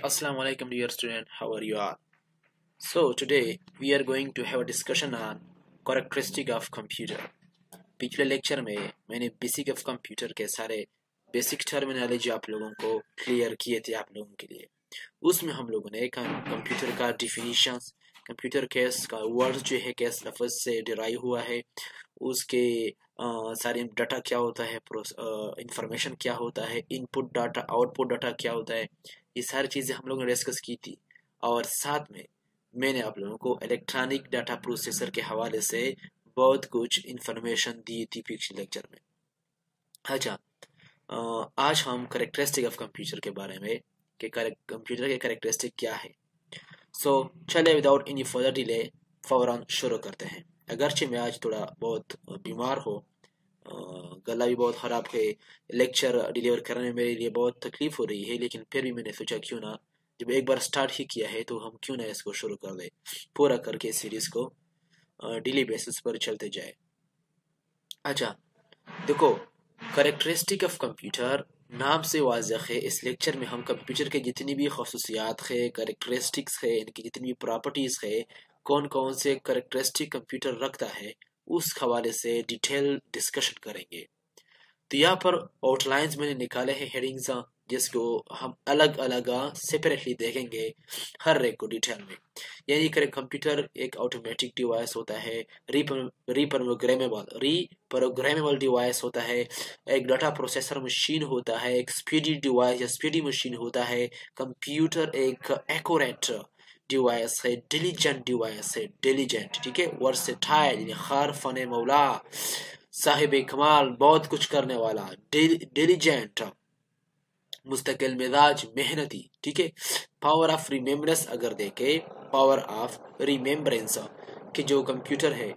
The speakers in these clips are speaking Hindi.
Assalamu alaikum dear student, how are you all? So today we are going to have a discussion on characteristic of computer. पिछले लेक्चर में मैंने बेसिक ऑफ कंप्यूटर के सारे बेसिक टर्मिनोलॉजी आप लोगों को क्लियर किए थे आप लोगों के लिए। उसमें हम लोगों ने कंप्यूटर का डिफिनीशंस, कंप्यूटर कैस का वर्ड जो है कैस लफ्ज से डिराइव हुआ है, उसके सारे डाटा क्या होता है, इंफॉर्मेशन क्या होता है, इनपुट डाटा आउटपुट डाटा क्या होता है, ये सारी चीज़ें हम लोगों ने डिस्कस की थी। और साथ में मैंने आप लोगों को इलेक्ट्रॉनिक डाटा प्रोसेसर के हवाले से बहुत कुछ इंफॉर्मेशन दी थी पिछले लेक्चर में। अच्छा, आज हम करेक्टरिस्टिक ऑफ कंप्यूटर के बारे में कि कंप्यूटर के करेक्टरिस्टिक क्या है। सो चले विदाउट एनी फर्दर डिले फौरन शुरू करते हैं। अगरचे मैं आज थोड़ा बहुत बीमार हो, गला भी बहुत ख़राब है, लेक्चर डिलीवर करने में मेरे लिए बहुत तकलीफ हो रही है, लेकिन फिर भी मैंने सोचा क्यों ना, जब एक बार स्टार्ट ही किया है तो हम क्यों ना इसको शुरू कर दें, पूरा करके इस सीरीज़ को डेली बेसिस पर चलते जाए। अच्छा देखो, करेक्टरिस्टिक ऑफ कंप्यूटर नाम से वाज़ह है, इस लेक्चर में हम कंप्यूटर के जितनी भी खसूसियात है, करेक्टरिस्टिक्स है, इनकी जितनी भी प्रॉपर्टीज़ है, कौन कौन से करेक्टरिस्टिक कंप्यूटर रखता है, उस हवाले से डिटेल डिस्कशन करेंगे। तो यहाँ पर आउटलाइंस मैंने निकाले हैं, हेडिंग्स, जिसको हम अलग अलग सेपरेटली देखेंगे हर एक को डिटेल में। यानी कि कंप्यूटर एक ऑटोमेटिक डिवाइस होता है, रीप्रोग्रामेबल डिवाइस होता है, एक डाटा प्रोसेसर मशीन होता है, एक स्पीडी डिवाइस या स्पीडी मशीन होता है। कंप्यूटर एक एक्यूरेट डिवाइस है, डिलीजेंट डिवाइस है, डिलीजेंट, ठीक है, वर्सेटाइल यानी खार फने मौला, साहिब कमाल, बहुत कुछ करने वाला, डिलीजेंट, मुस्तकिल मिजाज, मेहनती, ठीक है। पावर ऑफ रिमेम्बरेंस अगर देखे, पावर ऑफ रिमेम्बरेंस कि जो कंप्यूटर है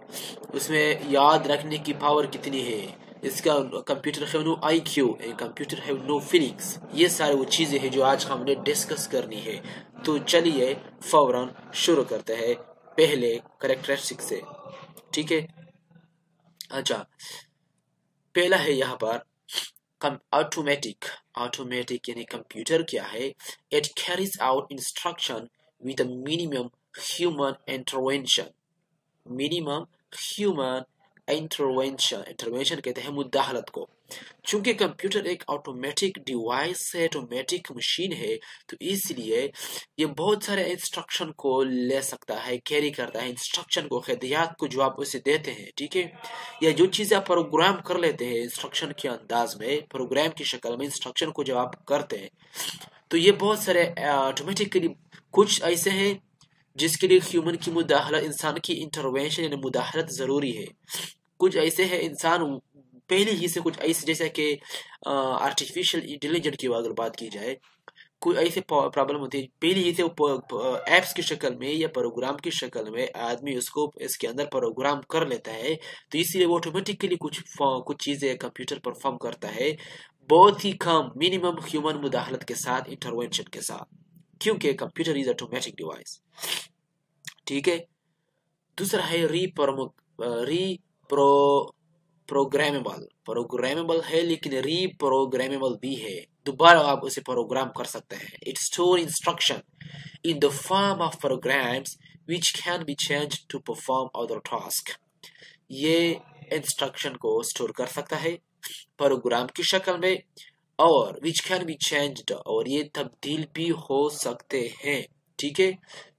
उसमें याद रखने की पावर कितनी है, इसका कंप्यूटर है नो IQ, कंप्यूटर है नो फीलिंग्स, ये सारी वो चीज़ें हैं जो आज हमने डिस्कस करनी है। तो चलिए फौरन शुरू करते हैं पहले करेक्टरिस्टिक से, ठीक है। अच्छा, पहला है यहाँ पर ऑटोमेटिक। ऑटोमेटिक यानी कंप्यूटर क्या है, it carries out instruction with a minimum human intervention. Minimum human intervention कहते हैं मुदाखलत को। चूंकि कंप्यूटर एक ऑटोमेटिक डिवाइस है, ऑटोमेटिक मशीन है, तो इसलिए ये बहुत सारे इंस्ट्रक्शन को ले सकता है, कैरी करता है, इंस्ट्रक्शन को, हिदायत को जो आप उसे देते हैं, ठीक है, या जो चीज़ें आप प्रोग्राम कर लेते हैं इंस्ट्रक्शन के अंदाज में, प्रोग्राम की शक्ल में इंस्ट्रक्शन को जब आप करते हैं, तो ये बहुत सारे ऑटोमेटिकली, कुछ ऐसे हैं जिसके लिए ह्यूमन की मुदाखलत, इंसान की इंटरवेंशन यानी मुदाखलत ज़रूरी है। कुछ ऐसे हैं इंसान पहले ही से, कुछ ऐसे जैसे कि आर्टिफिशियल इंटेलिजेंस की अगर बात की जाए, कोई ऐसे प्रॉब्लम होती है पहले ही से एप्स की शक्ल में या प्रोग्राम की शक्ल में आदमी उसको इसके अंदर प्रोग्राम कर लेता है, तो इसीलिए वो ऑटोमेटिकली कुछ चीज़ें कंप्यूटर परफॉर्म करता है, बहुत ही कम मिनिमम ह्यूमन मुदाखलत के साथ, इंटरवेंशन के साथ, क्योंकि कंप्यूटर इज ऑटोमेटिक डिवाइस, ठीक है। दूसरा है प्रोग्रामेबल है, लेकिन रीप्रोग्रामेबल भी है, दोबारा आप उसे प्रोग्राम कर सकते हैं। It store instruction in the form of programs which can be change to perform other task. ये इंस्ट्रक्शन को स्टोर कर सकता है प्रोग्राम की शक्ल में, और विच कैन बी चेंज्ड, और ये तब्दील भी हो सकते हैं, ठीक है,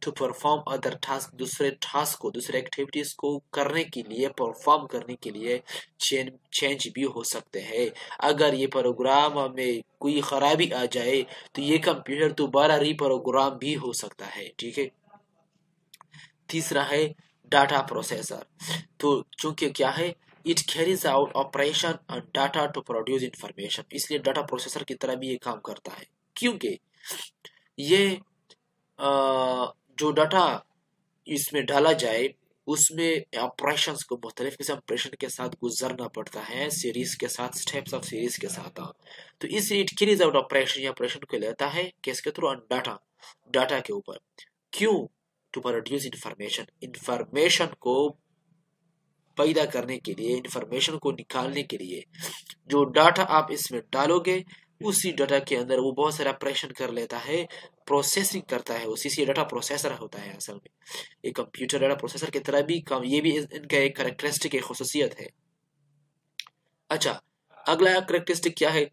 टू परफॉर्म अदर टास्क, दूसरे टास्क को, दूसरे एक्टिविटीज को करने के लिए, परफॉर्म करने के लिए चेंज भी हो सकते हैं। अगर ये प्रोग्राम में कोई खराबी आ जाए तो ये कंप्यूटर दोबारा रीप्रोग्राम भी हो सकता है, ठीक है। तीसरा है डाटा प्रोसेसर। तो चूंकि क्या है, it carries out operation on data to produce information, इसलिए डाटा प्रोसेसर की तरह भी ये काम करता है, क्योंकि ये जो डाटा इसमें डाला जाए उसमें ऑपरेशंस को मुख्तलिफ किस्म ऑपरेशन के साथ गुजरना पड़ता है, सीरीज के साथ, स्टेप्स ऑफ सीरीज के साथ। तो इसलिए इट कैरीज आउट ऑपरेशन, या ऑपरेशन को लेता है किसके थ्रू, ऑन डाटा के ऊपर। क्यों? टू प्रोड्यूस इंफॉर्मेशन, इंफॉर्मेशन को पैदा करने के लिए, इंफॉर्मेशन को निकालने के लिए, जो डाटा आप इसमें डालोगे उसी डाटा के अंदर वो बहुत सारा ऑपरेशन कर लेता है, प्रोसेसिंग करता है, उसी से डाटा प्रोसेसर होता है असल में। ये कंप्यूटर डाटा प्रोसेसर की तरह भी काम, ये भी इनका एक करेक्टरिस्टिक, एक खुसूसियत है। अच्छा, अगला करेक्टरिस्टिक क्या है?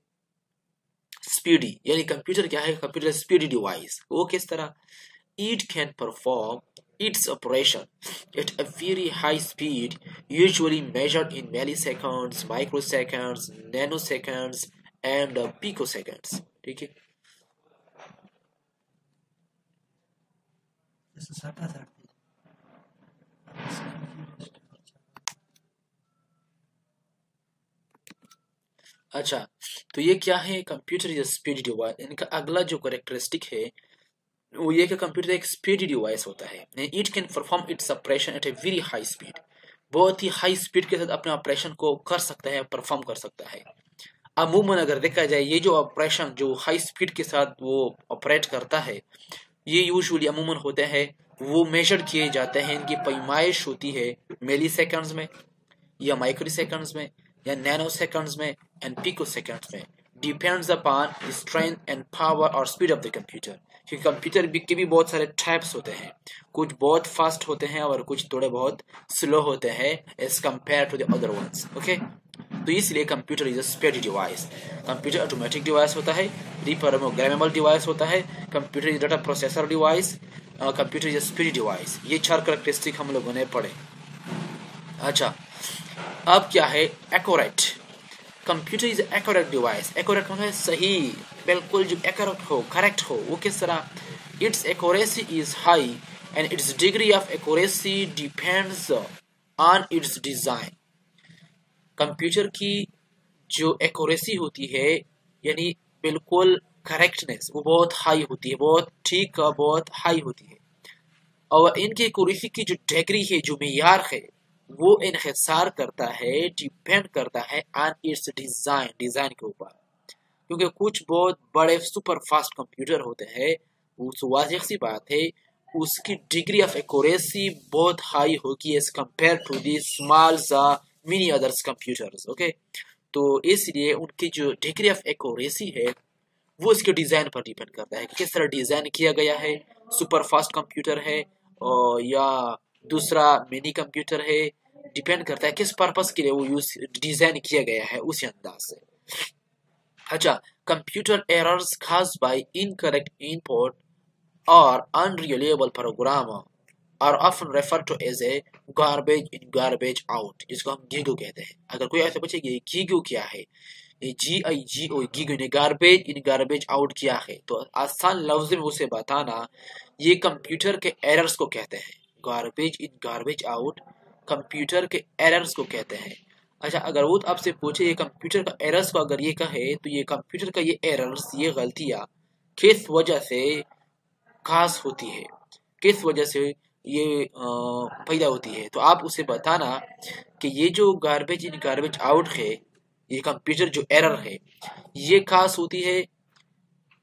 स्पीडी, यानी कंप्यूटर क्या है? Computer speedy device. वो किस तरह? It can perform its operation at a very high speed, usually measured in milliseconds, microseconds, nanoseconds, and picoseconds. ठीक है। अच्छा, तो ये क्या है? Computer is speed device. इनका अगला जो करेक्टरिस्टिक है वो ये कि कंप्यूटर एक स्पीडी डिवाइस होता है। It can perform its operation at a very high speed, बहुत ही हाई स्पीड के साथ अपने ऑपरेशन को कर सकता है, परफॉर्म कर सकता है। अमूमन अगर देखा जाए, ये जो ऑपरेशन जो हाई स्पीड के साथ वो ऑपरेट करता है, ये यूजुअली अमूमन होते हैं, वो मेजर किए जाते हैं, इनकी पैमाइश होती है मिली सेकंड्स में, या माइक्रो सेकंड्स में, या नैनो सेकंड्स में, एंड पिको सेकंड्स में। Depends upon strength and power और स्पीड ऑफ द कंप्यूटर। क्योंकि कंप्यूटर के भी बहुत सारे टाइप्स होते हैं, कुछ बहुत फास्ट होते हैं और कुछ थोड़े बहुत स्लो होते हैं as compare to the other ones. Okay, तो इसलिए computer is a speedy device. Computer automatic device होता है, रिप्रोग्रामेबल डिवाइस होता है, computer is data processor device, computer is a speedy device. ये चार कैरेक्टरिस्टिक हम लोगों ने पढ़े। अच्छा, अब क्या है? Accurate. Computer is accurate device. Accurate मतलब सही, बिल्कुल जो एक्यूरेट हो, करेक्ट हो। वो किस तरह? It's accuracy is high and it's degree of accuracy depends on it's design. Computer की जो एक्यूरेसी होती है, यानी बिल्कुल करेक्टनेस, वो बहुत हाई होती है, बहुत ठीक, बहुत हाई होती है। और इनकी एक्यूरेसी की जो डिग्री है, जो मेयार है, वो इन्हिसार करता है, डिपेंड करता है ऑन इट्स डिजाइन, डिजाइन के ऊपर। क्योंकि कुछ बहुत बड़े सुपर फास्ट कंप्यूटर होते हैं, उस वाजिब सी बात है उसकी डिग्री ऑफ एक्यूरेसी बहुत हाई होगी as compare to the small mini others computers. Okay, तो इसलिए उनकी जो डिग्री ऑफ एक्यूरेसी है वो इसके डिजाइन पर डिपेंड करता है कि किस तरह डिजाइन किया गया है। सुपर फास्ट कंप्यूटर है और या दूसरा मिनी कंप्यूटर है, डिपेंड करता है किस पर्पस के लिए वो यूज डिजाइन किया गया है, उसी अंदाज से। अच्छा, computer errors caused by incorrect input or unreliable program are often referred to as a garbage in garbage out, जिसको हम गीगो कहते हैं। अगर कोई ऐसे पूछे कि गीगो क्या है, GIGO, गीगो ने गार्बेज इन गार्बेज आउट किया है, तो आसान लफ्ज में उसे बताना, ये कंप्यूटर के एरर्स को कहते हैं। Garbage in garbage out computer के एरर्स को कहते हैं। अच्छा, अगर वो आपसे पूछे ये कंप्यूटर का एरर्स को अगर ये कहे, तो ये कंप्यूटर का ये एरर्स, ये गलतियां किस वजह से खास होती है, किस वजह से ये पैदा होती है, तो आप उसे बताना कि ये जो गार्बेज इन गार्बेज आउट है, ये कंप्यूटर जो एरर है, ये खास होती है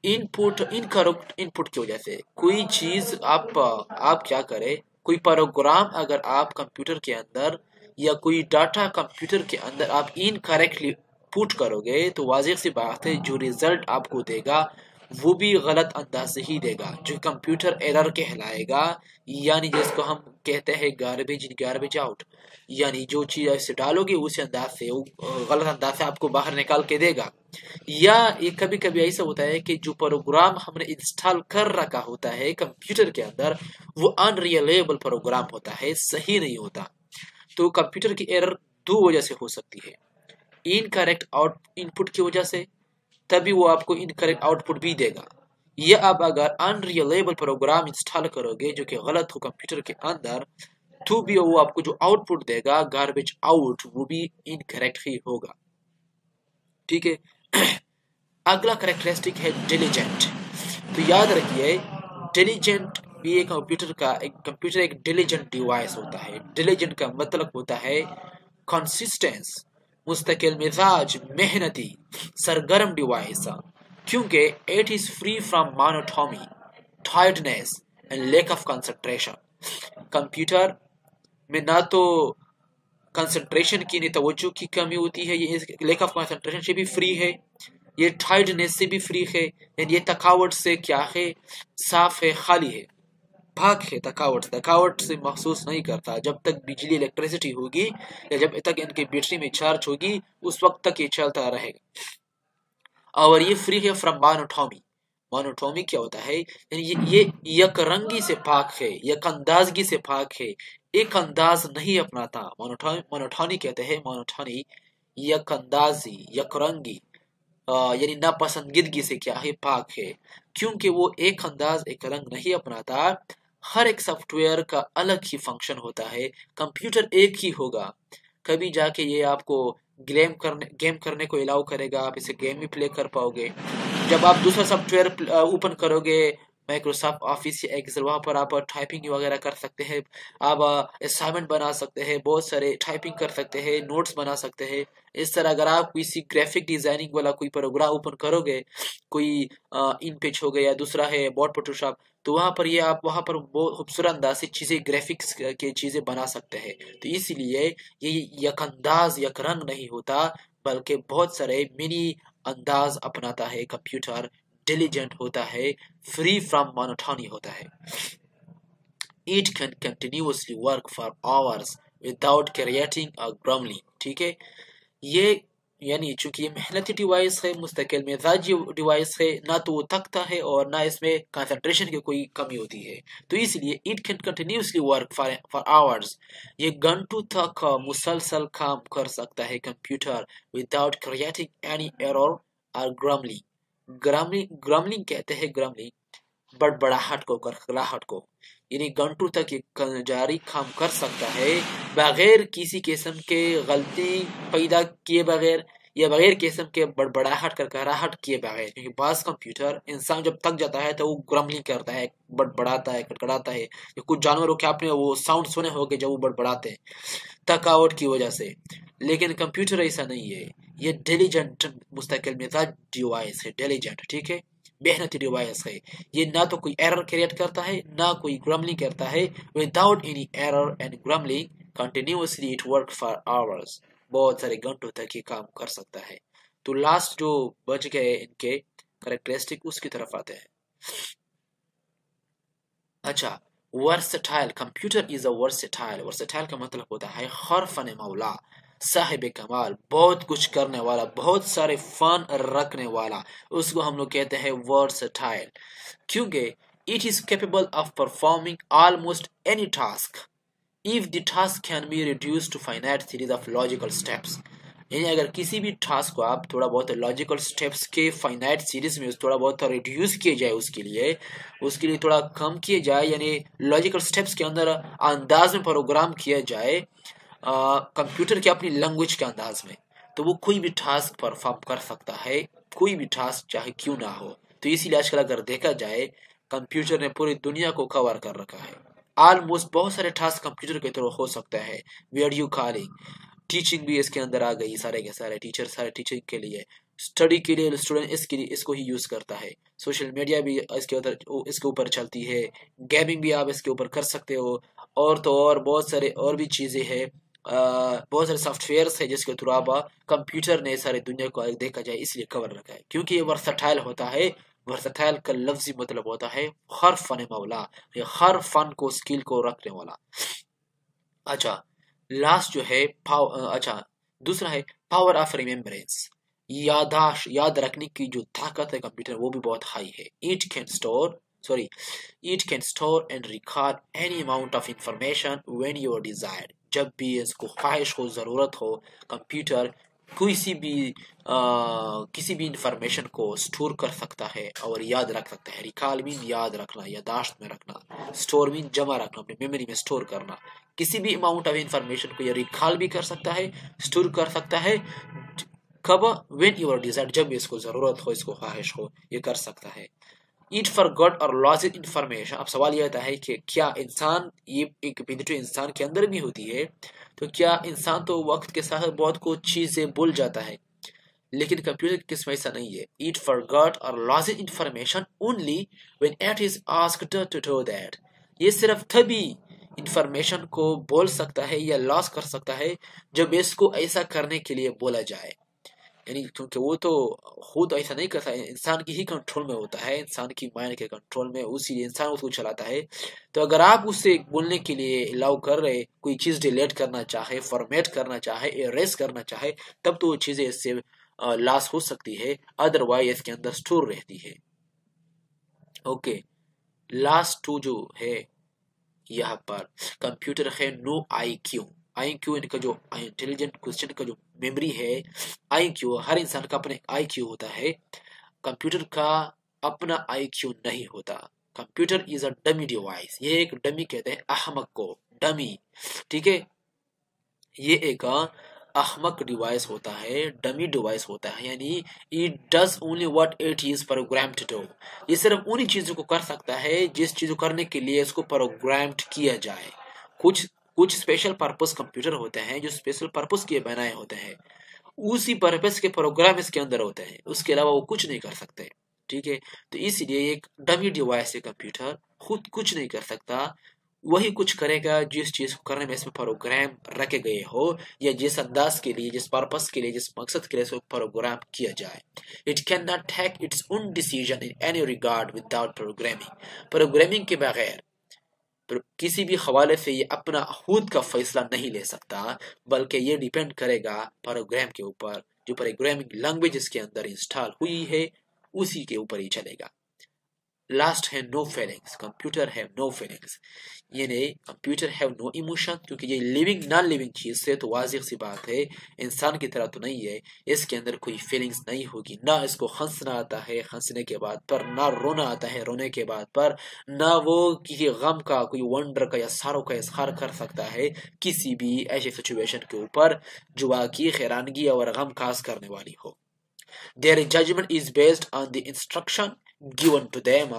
इनपुट, इनकरेक्ट इनपुट की वजह से। कोई चीज आप क्या करें, कोई प्रोग्राम अगर आप कंप्यूटर के अंदर या कोई डाटा कंप्यूटर के अंदर आप इनकरेक्टली पुट करोगे, तो वाज़ेह सी बात है जो रिजल्ट आपको देगा वो भी गलत अंदाज से ही देगा, जो कंप्यूटर एरर कहलाएगा। यानी जिसको हम कहते हैं गार्बेज इन गार्बेज आउट, यानी जो चीज ऐसे डालोगे उसी अंदाज से वो गलत अंदाज से आपको बाहर निकाल के देगा। या ये कभी कभी ऐसा होता है कि जो प्रोग्राम हमने इंस्टॉल कर रखा होता है कंप्यूटर के अंदर, वो अनरिलायबल प्रोग्राम होता है, सही नहीं होता। तो कंप्यूटर की एरर दो वजह से हो सकती है, इनकरेक्ट आउट इनपुट की वजह से, तभी वो आपको इनकरेक्ट आउटपुट भी देगा। या आप अगर अनरिलायबल प्रोग्राम इंस्टॉल करोगे जो कि गलत हो कंप्यूटर के अंदर, तो भी वो आपको जो आउटपुट देगा गार्बेज आउट, वो भी इनकरेक्ट ही होगा। ठीक है। अगला करेक्टरिस्टिक है डिलीजेंट। तो याद रखिए, डिलीजेंट भी एक कंप्यूटर एक डिलीजेंट डिवाइस होता है। डिलीजेंट का मतलब होता है कंसिस्टेंस, मुस्तकिल मिजाज, मेहनती, सरगर्म डिवाइस, क्योंकि it is free from monotony, tiredness and lack of concentration. Computer में ना तो कंसंट्रेशन की, नहीं तवज्जो की कमी होती है, ये लैक ऑफ कंसंट्रेशन से भी फ्री है, ये टायर्डनेस से भी फ्री है, यानी ये थकावट से क्या है, साफ है, खाली है, भाग है। थकावट से महसूस नहीं करता। जब तक बिजली इलेक्ट्रिसिटी होगी या जब तक इनकी बैटरी में चार्ज होगी उस वक्त तक ये चलता रहेगा। और ये फ्री है फ्रॉम मोनोटोमी। मोनोटोमी क्या होता है, यानी ये यकरंगी से पाक है, यक अंदाजगी से पाक है, एक अंदाज नहीं अपनाता। मोनोटोनी कहते हैं, मोनोटोनी यक अंदाजी, यकरंगी, यानी नापसंदीदगी से क्या है, पाक है। क्योंकि वो एक अंदाज एक रंग नहीं अपनाता। हर एक सॉफ्टवेयर का अलग ही फंक्शन होता है, कंप्यूटर एक ही होगा। कभी जाके ये आपको गेम करने को अलाउ करेगा, आप इसे गेम भी प्ले कर पाओगे। जब आप दूसरा सॉफ्टवेयर ओपन करोगे, माइक्रोसॉफ्ट ऑफिस या एक्सेल, वहां पर आप टाइपिंग वगैरह कर सकते हैं, आप असाइनमेंट बना सकते हैं, बहुत सारे टाइपिंग कर सकते हैं, नोट्स बना सकते हैं। इस तरह अगर आप किसी ग्राफिक डिजाइनिंग वाला कोई प्रोग्राम ओपन करोगे, कोई इन पेज हो गया, दूसरा है बॉट फोटोशॉप, तो वहां पर ये आप वहां पर बहुत खूबसूरत अंदाज से चीजें, ग्राफिक्स की चीजें बना सकते हैं। तो इसीलिए ये यक अंदाज यक रंग नहीं होता, बल्कि बहुत सारे मिनी अंदाज अपनाता है कंप्यूटर, डिलीजेंट होता है, फ्री फ्रॉम मोनोटोनी होता है। It can continuously work for hours without creating a grumbling। ठीक है, ये यानी चूंकि ये मेहनती डिवाइस है, मुस्तकिल मिजाजी डिवाइस है, ना तो वो थकता है और ना इसमें कंसंट्रेशन की कोई कमी होती है, तो इसलिए it can continuously work for hours. ये घंटों तक मुसलसल काम कर सकता है computer, without creating any error और ग्रमलिंग। ग्रमलिंग कहते हैं, ग्रमलिंग बड़बड़ाहट को, गड़गड़ाहट को, यानी घंटों तक ये जारी काम कर सकता है बगैर किसी किस्म के गलती पैदा किए बगैर, या बगैर किस्म के बड़बड़ाहट करकराहट किए बगैर। क्योंकि बास कंप्यूटर इंसान जब थक जाता है तो वो ग्रम्बलिंग करता है, बड़बड़ाता है, कड़कड़ाता है। कुछ जानवरों के आपने वो साउंड सुने होंगे जब वो बड़बड़ाते हैं थकावट की वजह से, लेकिन कंप्यूटर ऐसा नहीं है। ये डिलीजेंट मुस्तकिल मिजाज डिवाइस है, डिलीजेंट, ठीक है, मेहनती डिवाइस है। ये ना तो कोई एरर क्रिएट करता है, ना कोई ग्रम्बलिंग करता है। Without any error and grumbling continuously it work for hours. बहुत सारे घंटों तक ये काम कर सकता है। तो लास्ट जो बच गए इनके करेक्टरिस्टिक, उसकी तरफ आते हैं। अच्छा, versatile, computer is a versatile. Versatile का मतलब होता है हर फन मौला, साहिब कमाल, बहुत कुछ करने वाला, बहुत सारे फन रखने वाला, उसको हम लोग कहते हैं वर्सेटाइल। क्योंकि it is capable of performing almost any task if the task can be reduced to finite series of logical steps। यानी अगर किसी भी टास्क को आप थोड़ा बहुत लॉजिकल स्टेप्स के फाइनाइट सीरीज में थोड़ा बहुत रिड्यूस किए जाए, उसके लिए थोड़ा कम किए जाए, यानी लॉजिकल स्टेप्स के अंदर अंदाज में प्रोग्राम किया जाए कंप्यूटर के अपनी लैंग्वेज के अंदाज में, तो वो कोई भी टास्क परफॉर्म कर सकता है, कोई भी टास्क चाहे क्यों ना हो। तो इसीलिए आजकल अगर देखा जाए, कंप्यूटर ने पूरी दुनिया को कवर कर रखा है। ऑलमोस्ट बहुत सारे टास्क कंप्यूटर के थ्रू हो सकता है। वीडियो कॉलिंग, टीचिंग भी इसके अंदर आ गई, सारे के सारे टीचर, सारे टीचिंग के लिए, स्टडी के लिए स्टूडेंट इसको ही यूज करता है। सोशल मीडिया भी इसके ऊपर चलती है, गेमिंग भी आप इसके ऊपर कर सकते हो, और तो और बहुत सारे और भी चीजें हैं, बहुत सारे सॉफ्टवेयर है जिसके थ्रू आप कंप्यूटर ने सारे दुनिया को देखा जाए इसलिए कवर रखा है, क्योंकि ये वर्सटाइल होता है। वर्सटाइल का लफ्जी मतलब होता है हर फन मौला, हर फन को, स्किल को रखने वाला। अच्छा, लास्ट जो है अच्छा, दूसरा है पावर ऑफ रिमेम्बरेंस। याद रखने की जो ताकत है कंप्यूटर, वो भी बहुत हाई है। It can store and record any amount of information when you are desired. जब भी इसको ख्वाहिश हो, जरूरत हो, कंप्यूटर किसी भी इंफॉर्मेशन को स्टोर कर सकता है और याद रख सकता है। रिकॉल मीन याद रखना, यादाश्त में रखना, स्टोर मीन जमा रखना, अपनी मेमोरी में स्टोर करना। किसी भी अमाउंट ऑफ इंफॉर्मेशन को ये रिकॉल भी कर सकता है, स्टोर कर सकता है। कब? व्हेन यूर डिजायर, जब इसको जरूरत हो, इसको ख्वाहिश हो, ये कर सकता है। ईट फॉर गॉड और लॉस इंफॉर्मेशन। अब सवाल यह आता है कि क्या इंसान, ये एक बिंदु इंसान के अंदर भी होती है, तो क्या इंसान तो वक्त के साथ बहुत कुछ चीजें भूल जाता है, लेकिन कंप्यूटर की किस्म ऐसा नहीं है। इट फॉरगॉट और loss information only when it is asked to do that. ये सिर्फ तभी इंफॉर्मेशन को बोल सकता है या लॉस कर सकता है जब इसको ऐसा करने के लिए बोला जाए। यानी क्योंकि वो तो खुद ऐसा नहीं करता, इंसान की ही कंट्रोल में होता है, इंसान की माइंड के कंट्रोल में, उसी इंसान उसको चलाता है। तो अगर आप उससे बोलने के लिए अलाउ कर रहे, कोई चीज़ डिलीट करना चाहे, फॉर्मेट करना चाहे, इरेज करना चाहे, तब तो वो चीज़ें इससे लॉस हो सकती है, अदरवाइज इसके अंदर स्टोर रहती है। ओके, लास्ट टू जो है यहाँ पर, कंप्यूटर है no IQ. IQ इनका जो इंटेलिजेंट क्वेश्चन का जो मेमोरी है, आई क्यू, हर इंसान का अपने आई क्यू होता है, कंप्यूटर का अपना आई क्यू नहीं होता। Computer is a dummy device, ये एक डमी कहते हैं अहमक को, डमी, ठीक है, ये एक अहमक डिवाइस होता है, डमी डिवाइस होता है, यानी it does only what it is programmed to do. ये सिर्फ उन्हीं चीजों को कर सकता है जिस चीज को करने के लिए इसको प्रोग्राम्ड किया जाए। कुछ कुछ स्पेशल पर्पस कंप्यूटर होते हैं जो स्पेशल पर्पस के बनाए होते हैं, उसी पर्पस के प्रोग्राम इसके अंदर होते हैं, उसके अलावा वो कुछ नहीं कर सकते, ठीक है। तो इसलिए एक डमी डिवाइस है कंप्यूटर, खुद कुछ नहीं कर सकता, वही कुछ करेगा जिस चीज को करने में इसमें प्रोग्राम रखे गए हो, या जिस अंदाज के लिए, जिस पर्पस के लिए, जिस मकसद के लिए इसको प्रोग्राम किया जाए। It can not take its own decision in any regard without programming. Programming के बगैर किसी भी हवाले से ये अपना खुद का फैसला नहीं ले सकता, बल्कि ये डिपेंड करेगा प्रोग्राम के ऊपर, जो प्रोग्रामिंग लैंग्वेज इसके अंदर इंस्टॉल हुई है उसी के ऊपर ही चलेगा। लास्ट है no feelings, computer have no feelings, यानी कंप्यूटर हैव नो इमोशन, क्योंकि ये लिविंग नॉन लिविंग चीज से तो वाजिब सी बात है, इंसान की तरह तो नहीं है, इसके अंदर कोई फीलिंग्स नहीं होगी, ना इसको हंसना आता है हंसने के बाद पर, ना रोना आता है रोने के बाद पर, ना वो किसी गम का, कोई वंडर का या सारों का इजहार कर सकता है किसी भी ऐसे सिचुएशन के ऊपर जो वाकई हैरानगी और गम खास करने वाली हो। Their judgment is based on the instruction given to them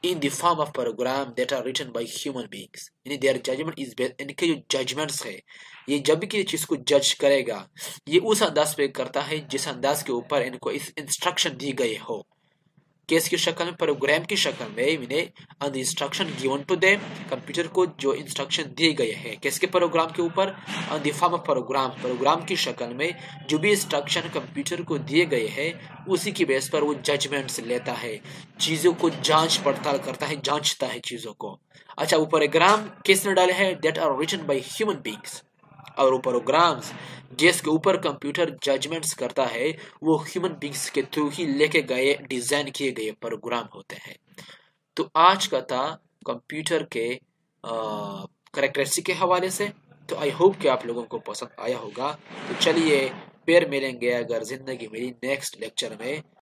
in the form of program that are written by human beings. यानी their judgment is based, इनके जो judgments है, ये जब भी किसी चीज को जज करेगा, ये उस अंदाज पे करता है जिस अंदाज के ऊपर इनको इस इंस्ट्रक्शन दी गई हो, केस की शक्ल में, प्रोग्राम की शक्ल में, इन्हें on the instruction given to them, computer को जो इंस्ट्रक्शन दिए गए हैं किसके प्रोग्राम के ऊपर, on the form of program, program की शक्ल में जो भी इंस्ट्रक्शन कंप्यूटर को दिए गए हैं उसी की बेस पर वो जजमेंट्स लेता है, चीजों को जांच पड़ताल करता है, जांचता है चीजों को। अच्छा, वो प्रोग्राम किसने डाले हैं, that are written by human beings, और वो प्रोग्राम्स जिसके ऊपर कंप्यूटर जजमेंट्स करता है वो ह्यूमन बींग्स के थ्रू ही लेके गए, डिजाइन किए गए प्रोग्राम होते हैं। तो आज का था कंप्यूटर के करेक्टरिस्टिक के हवाले से। तो आई होप कि आप लोगों को पसंद आया होगा। तो चलिए फिर मिलेंगे अगर जिंदगी मेरी नेक्स्ट लेक्चर में।